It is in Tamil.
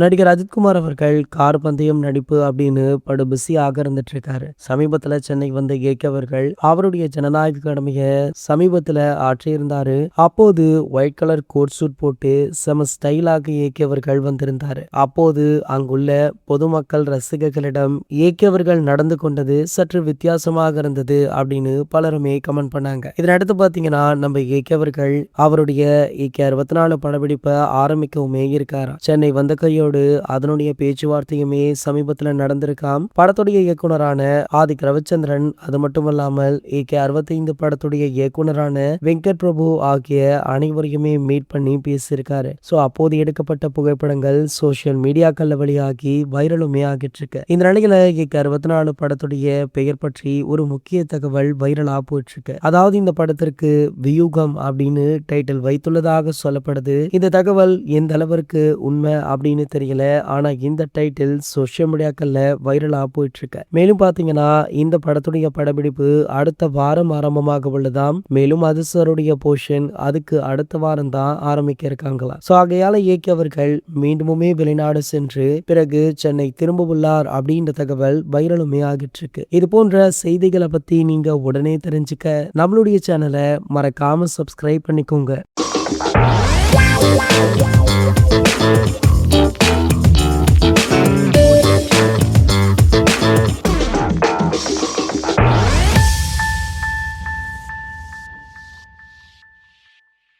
நடிகர் அஜித்குமார் அவர்கள் கார் பந்தயம் நடிப்பு அப்படின்னு படு பிஸியாக இருந்துட்டு இருக்காரு. சமீபத்துல சென்னை வந்த ஏகே அவர்கள் அவருடைய ஜனநாயக கடமைய சமீபத்துல ஆற்றியிருந்தாரு. அப்போது ஒயிட் கலர் கோட் சூட் போட்டு செம ஸ்டைலாக ஏகே அவர்கள் வந்திருந்தாரு. அப்போது அங்குள்ள பொதுமக்கள் ரசிகர்களிடம் ஏகே அவர்கள் நடந்து கொண்டது சற்று வித்தியாசமாக இருந்தது அப்படின்னு பலருமே கமெண்ட் பண்ணாங்க. இதனடுத்து பாத்தீங்கன்னா நம்ம ஏகே அவர்கள் அவருடைய ஏகே 64 படப்பிடிப்பை ஆரம்பிக்கவுமே இருக்காரா. சென்னை வந்த கையோடு அதனுடைய பேச்சுவார்த்தையுமே சமீபத்துல நடந்திருக்காம். படத்துடைய இயக்குனரான ஆதிக் ரவிச்சந்திரன், அது மட்டுமல்லாமல் ஏகே 65 படத்துடைய இயக்குனரான வெங்கட் பிரபு ஆகிய அனைவரையுமே மீட் பண்ணி பேசியிருக்காரு. சோ அப்போது எடுக்கப்பட்ட புகைப்படங்கள் சோசியல் மீடியாக்கள்ல வெளியாகி வைரலுமே ஆகிட்டு இருக்கு. இந்த நிலையில ஏகே 64 படத்துடைய பெயர் பற்றி ஒரு முக்கிய தகவல் வைரலா போயிட்டு இருக்கு. அதாவது இந்த படத்திற்கு வியூகம் அப்படின்னு டைட்டில் வைத்துள்ளதாக சொல்லப்படுது. இந்த தகவல் எந்த அளவிற்கு உண்மை அப்படின்னு தெரியல. ஆனா இந்த டைட்டில் சோசியல் மீடியாக்கள்ல வைரலா போயிட்டு இருக்கு. மேலும் பாத்தீங்கன்னா இந்த படத்துடைய படப்பிடிப்பு அடுத்த வாரம் ஆரம்பமாக உள்ளதாம். மேலும் அதிசருடைய போர்ஷன் அதுக்கு அடுத்த வாரம் தான் ஆரம்பிக்க இருக்காங்களா. சோ ஆகையால ஏகே அவர்கள் மீண்டுமே வெளிநாடு சென்று பிறகு சென்னை திரும்ப உள்ளார் அப்படின்ற தகவல் வைரலுமே ஆகிட்டு இருக்கு. இது போன்ற செய்திகளை பத்தி நீங்க உடனே தெரிஞ்சுக்க நம்மளுடைய சேனலை மறக்காம சப்ஸ்கிரைப் பண்ணிக்கோங்க.